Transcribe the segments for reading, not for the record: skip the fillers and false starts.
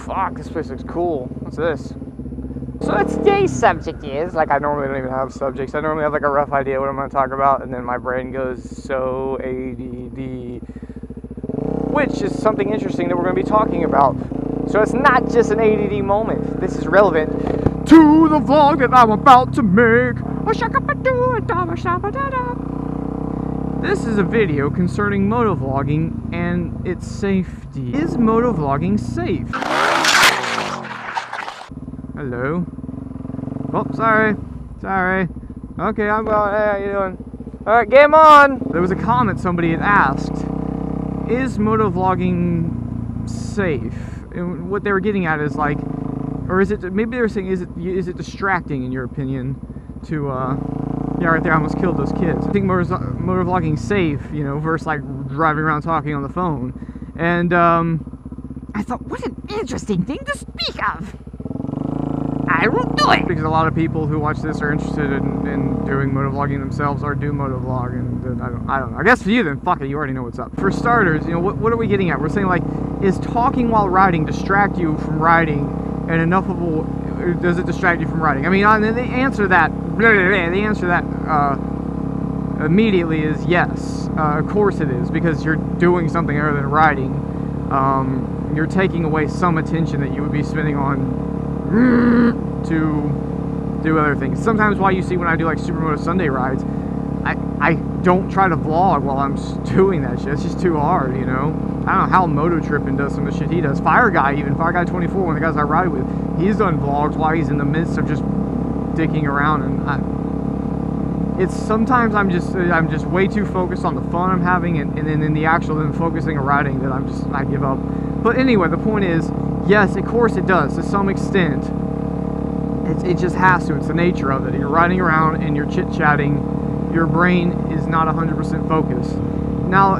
fuck, this place looks cool. What's this? So today's subject is, like, I normally don't even have subjects. I normally have like a rough idea what I'm going to talk about, and then my brain goes so ADD, which is something interesting that we're going to be talking about. So it's not just an ADD moment. This is relevant to the vlog that I'm about to make. This is a video concerning motovlogging and its safety. Is motovlogging safe? Hello. Oh, sorry. Okay, I'm well. Hey, how you doing? Alright, game on! There was a comment somebody had asked, is motovlogging safe? And what they were getting at is like, or is it, maybe they were saying, is it distracting in your opinion to, yeah, right there, I almost killed those kids. I think motovlogging safe, you know, versus like driving around talking on the phone. And, I thought, what an interesting thing to speak of! I will do it! Because a lot of people who watch this are interested in doing motovlogging themselves or do motovlog, and I don't know. I guess for you then, fuck it, you already know what's up. For starters, you know, what are we getting at? We're saying like, is talking while riding distract you from riding, and enough of a, does it distract you from riding? I mean, the answer to that, immediately is yes. Of course it is, because you're doing something other than riding. You're taking away some attention that you would be spending on to do other things. Sometimes why you see when I do like Supermoto Sunday rides, I don't try to vlog while I'm doing that shit. It's just too hard, you know. I don't know how Moto Trippin does some of the shit he does. Fire Guy 24, one of the guys I ride with, he's done vlogs while he's in the midst of just dicking around, and it's sometimes I'm just way too focused on the fun I'm having, and then in the actual then focusing on riding that I give up. But anyway, the point is, yes, of course it does to some extent. It just has to. It's the nature of it. You're riding around and you're chit-chatting. Your brain is not 100% focused. Now,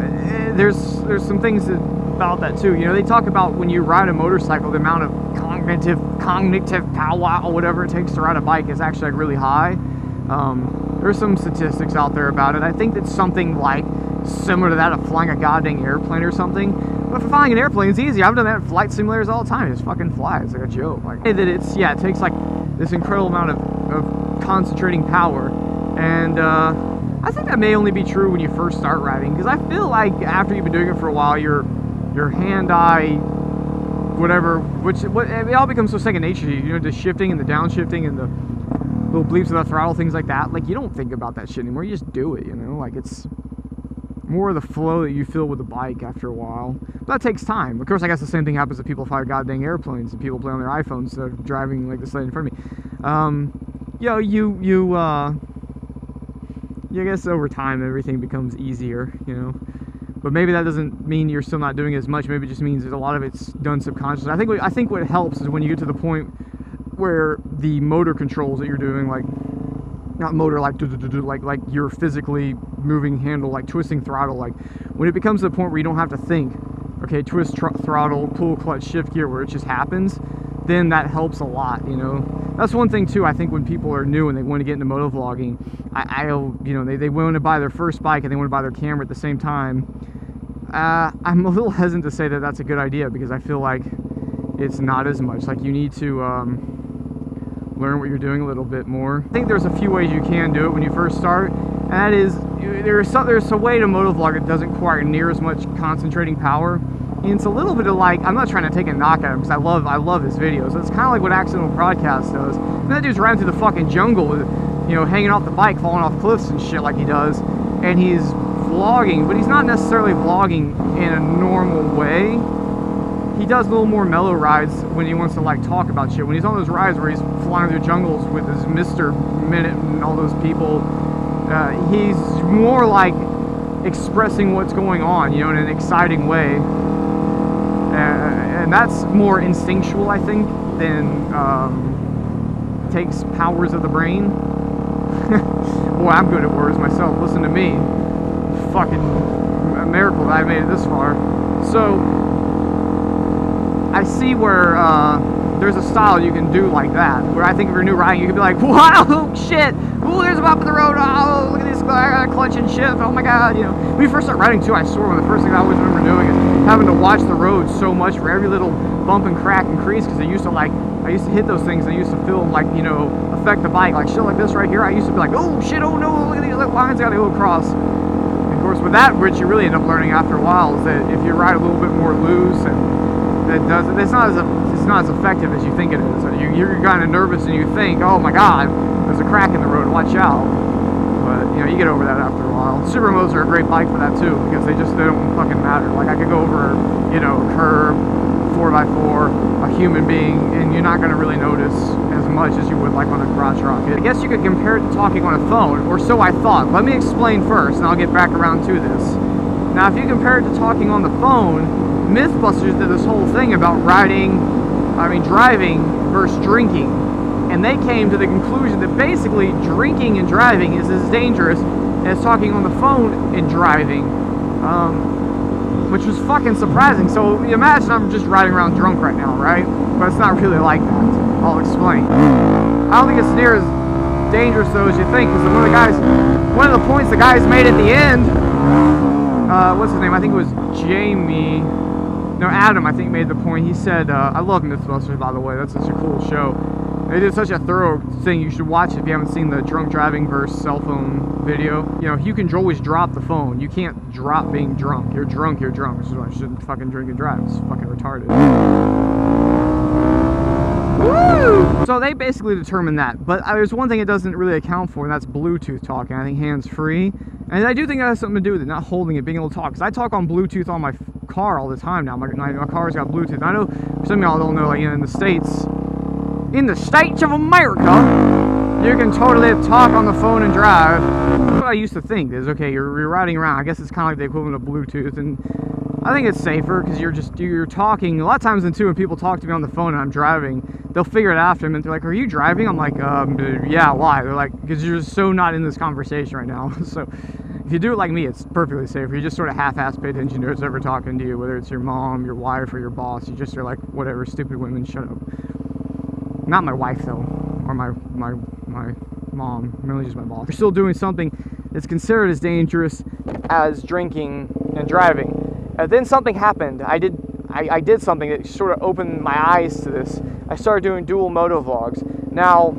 there's some things about that too. You know, they talk about when you ride a motorcycle, the amount of cognitive power or whatever it takes to ride a bike is actually like really high. There's some statistics out there about it. I think that's something like similar to that of flying a goddamn airplane or something. But for flying an airplane, it's easy. I've done that in flight simulators all the time. You just fucking fly. It's like a joke. Like that it's, yeah, it takes like this incredible amount of concentrating power. And I think that may only be true when you first start riding, because I feel like after you've been doing it for a while, your hand-eye, whatever, it all becomes so second nature to you. You know, the shifting and the downshifting and the little bleeps of the throttle, things like that. Like, you don't think about that shit anymore. You just do it, you know? Like, it's more of the flow that you feel with the bike after a while. But that takes time. Of course, I guess the same thing happens if people fly goddamn airplanes and people play on their iPhones instead of driving like this lady in front of me. You know, I guess over time everything becomes easier, you know. But maybe that doesn't mean you're still not doing as much. Maybe it just means that a lot of it's done subconsciously. I think what helps is when you get to the point where the motor controls that you're doing, like not motor, like you're physically moving handle, like twisting throttle, like when it becomes to the point where you don't have to think, okay, twist throttle, pull clutch, shift gear, where it just happens, then that helps a lot, you know. That's one thing too. I think when people are new and they want to get into motovlogging, you know, they want to buy their first bike and they want to buy their camera at the same time. I'm a little hesitant to say that that's a good idea, because I feel like it's not as much. Like, you need to learn what you're doing a little bit more. I think there's a few ways you can do it when you first start, and that is there's a way to motovlog that doesn't require near as much concentrating power. And it's a little bit of like, I'm not trying to take a knock at him, because I love his videos. It's kind of like what Accidental Broadcast does. And that dude's riding through the fucking jungle with, you know, hanging off the bike, falling off cliffs and shit like he does. And he's vlogging, but he's not necessarily vlogging in a normal way. He does a little more mellow rides when he wants to like talk about shit. When he's on those rides where he's flying through jungles with his Mr. Minute and all those people, he's more like expressing what's going on, you know, in an exciting way. And that's more instinctual, I think, than takes powers of the brain. Boy, I'm good at words myself. Listen to me. Fucking a miracle that I made it this far. So I see where there's a style you can do like that, where I think if you're new riding, you can be like, wow, shit, ooh, there's a bump in the road, oh, look at this, I gotta clutch and shift, oh my god, you know. When we first started riding too, I swore one of the first things I always remember doing is having to watch the road so much for every little bump and crack and crease, because I used to hit those things, and I used to feel like, you know, affect the bike, like shit like this right here, I used to be like, oh shit, oh no, look at these little lines I gotta go across. And of course, with that, which you really end up learning after a while, is that if you ride a little bit more loose, and it's not as effective as you think it is. You're kind of nervous and you think, oh my god, there's a crack in the road, watch out. But you know, you get over that after a while. Supermotos are a great bike for that too, because they don't fucking matter. Like I could go over, you know, a curb, 4x4, a human being, and you're not going to really notice as much as you would like on a crotch rocket. I guess you could compare it to talking on a phone, or so I thought. Let me explain first, and I'll get back around to this. Now, if you compare it to talking on the phone, Mythbusters did this whole thing about driving versus drinking, and they came to the conclusion that basically drinking and driving is as dangerous as talking on the phone and driving, which was fucking surprising. So imagine I'm just riding around drunk right now, right? But it's not really like that. I'll explain. I don't think it's near as dangerous though as you think, because one of the points the guys made at the end, what's his name? I think it was Jamie. No, Adam, I think, made the point. He said, I love Mythbusters, by the way. That's such a cool show. They did such a thorough thing. You should watch it if you haven't seen the drunk driving versus cell phone video. You know, you can always drop the phone. You can't drop being drunk. You're drunk, you're drunk. Which is why you shouldn't fucking drink and drive. It's fucking retarded. Woo! So they basically determined that. But there's one thing it doesn't really account for, and that's Bluetooth talking. I think hands-free. And I do think that has something to do with it, not holding it, being able to talk. Because I talk on Bluetooth on my car all the time now. My car's got Bluetooth. I know some of y'all don't know, like, you know, in the States of America, you can totally talk on the phone and drive. What I used to think is, okay, you're riding around. I guess it's kind of like the equivalent of Bluetooth, and I think it's safer because you're talking. A lot of times, then too, when people talk to me on the phone and I'm driving, they'll figure it after a minute. They're like, "Are you driving?" I'm like, "Yeah, why?" They're like, "Because you're so not in this conversation right now." So if you do it like me, it's perfectly safe. You just sort of half-ass pay attention to who's ever talking to you, whether it's your mom, your wife, or your boss. You just are like, whatever, stupid women, shut up. Not my wife though, or my mom, mainly just my boss. You're still doing something that's considered as dangerous as drinking and driving. And then something happened. I did something that sort of opened my eyes to this. I started doing dual motovlogs. Now,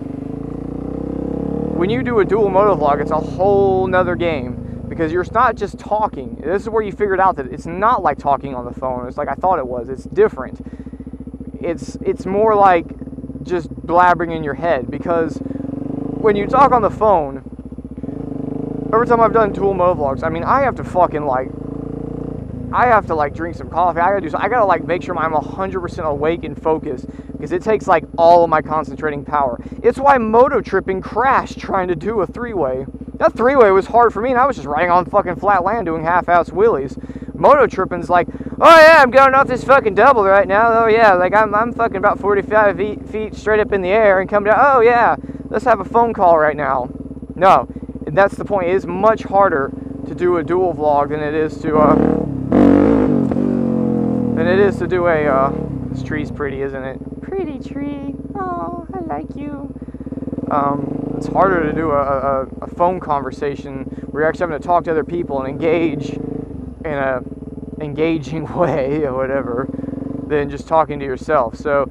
when you do a dual motovlog, it's a whole nother game, because you're not just talking. This is where you figured out that it's not like talking on the phone. It's like I thought it was. It's different. It's more like just blabbering in your head, because when you talk on the phone, every time I've done dual motovlogs, I mean, I have to drink some coffee. I gotta like make sure I'm 100% awake and focused, because it takes like all of my concentrating power. It's why moto tripping crashed trying to do a three-way. That three-way was hard for me, and I was just riding on fucking flat land doing half-ass wheelies. Moto tripping's like, oh yeah, I'm going off this fucking double right now. Oh yeah, like I'm fucking about 45 feet straight up in the air and coming down. Oh yeah, let's have a phone call right now. No, and that's the point. It is much harder to do a dual vlog than it is to do a. This tree's pretty, isn't it? Pretty tree. Oh, I like you. It's harder to do a phone conversation where you're actually having to talk to other people and engage in a engaging way or whatever than just talking to yourself. So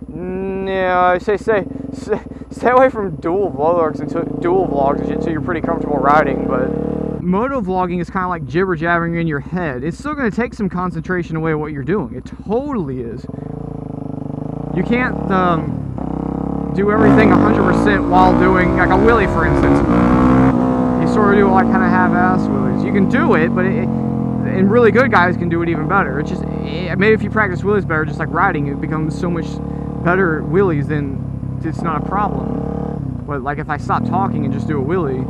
yeah, I say stay away from dual vlogs until you're pretty comfortable riding. But motovlogging is kind of like jibber jabbering in your head. It's still going to take some concentration away what you're doing. It totally is. You can't do everything 100% while doing like a wheelie, for instance. You sort of do like kind of half-ass wheelies. You can do it, but and really good guys can do it even better. It's just, maybe if you practice wheelies better, just like riding, it becomes so much better wheelies, then it's not a problem. But like if I stop talking and just do a wheelie,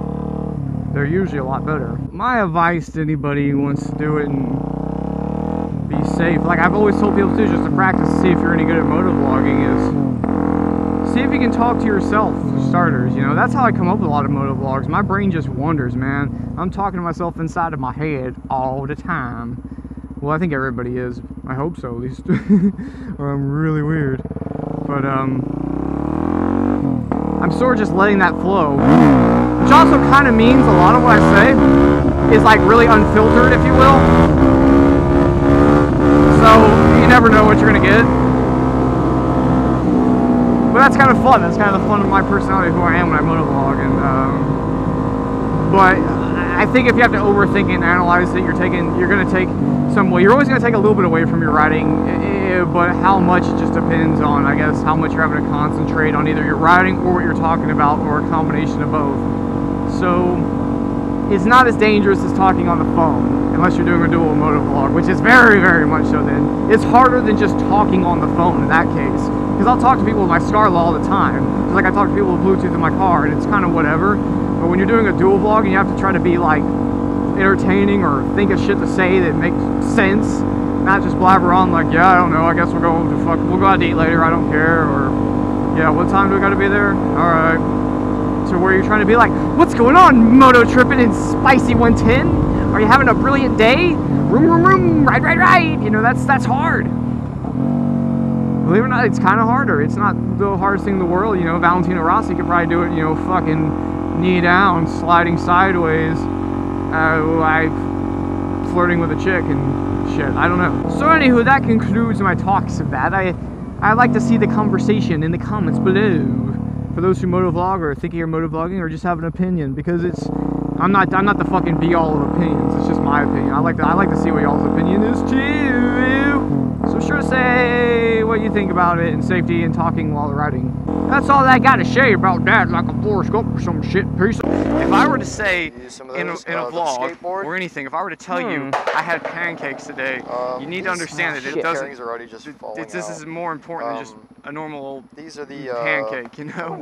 they're usually a lot better. My advice to anybody who wants to do it and be safe, like I've always told people too, just to practice to see if you're any good at motovlogging, is see if you can talk to yourself, for starters. You know, that's how I come up with a lot of motovlogs. My brain just wanders, man. I'm talking to myself inside of my head all the time. Well, I think everybody is. I hope so, at least. Or I'm really weird. But I'm sort of just letting that flow, which also kind of means a lot of what I say is like really unfiltered, if you will. So you never know what you're gonna get. But that's kind of fun. That's kind of the fun of my personality, who I am when I motovlog. And but I think if you have to overthink it and analyze it, you're gonna take some. Well, you're always gonna take a little bit away from your riding, but how much it just depends on, I guess, how much you're having to concentrate on either your riding or what you're talking about, or a combination of both. So it's not as dangerous as talking on the phone, unless you're doing a dual motovlog, which is very, very much so. Then it's harder than just talking on the phone in that case, because I'll talk to people with my Scarla all the time, just like I talk to people with Bluetooth in my car, and it's kind of whatever. But when you're doing a dual vlog and you have to try to be like entertaining or think of shit to say that makes sense, not just blabber on like, yeah, I don't know, I guess we'll go out to eat later, I don't care, or yeah, what time do we gotta be there? Alright. So where you're trying to be like, what's going on, moto tripping in spicy 110? Are you having a brilliant day? Room, ride. You know, that's hard. Believe it or not, it's kind of harder. It's not the hardest thing in the world. You know, Valentino Rossi could probably do it, you know, fucking knee down, sliding sideways, flirting with a chick and shit. I don't know. So anywho, that concludes my talks of that. I'd like to see the conversation in the comments below, for those who motovlog or thinking you're motovlogging or just have an opinion, because I'm not the fucking be all of opinions. It's just my opinion. I like to see what y'all's opinion is too. So sure to say what you think about it, and safety and talking while riding. That's all I got to say about that, like a Forrest Gump or some shit piece. If I were to say in a vlog or anything, if I were to tell you I had pancakes today, you need to understand that it doesn't. This is more important than just a normal pancake, you know.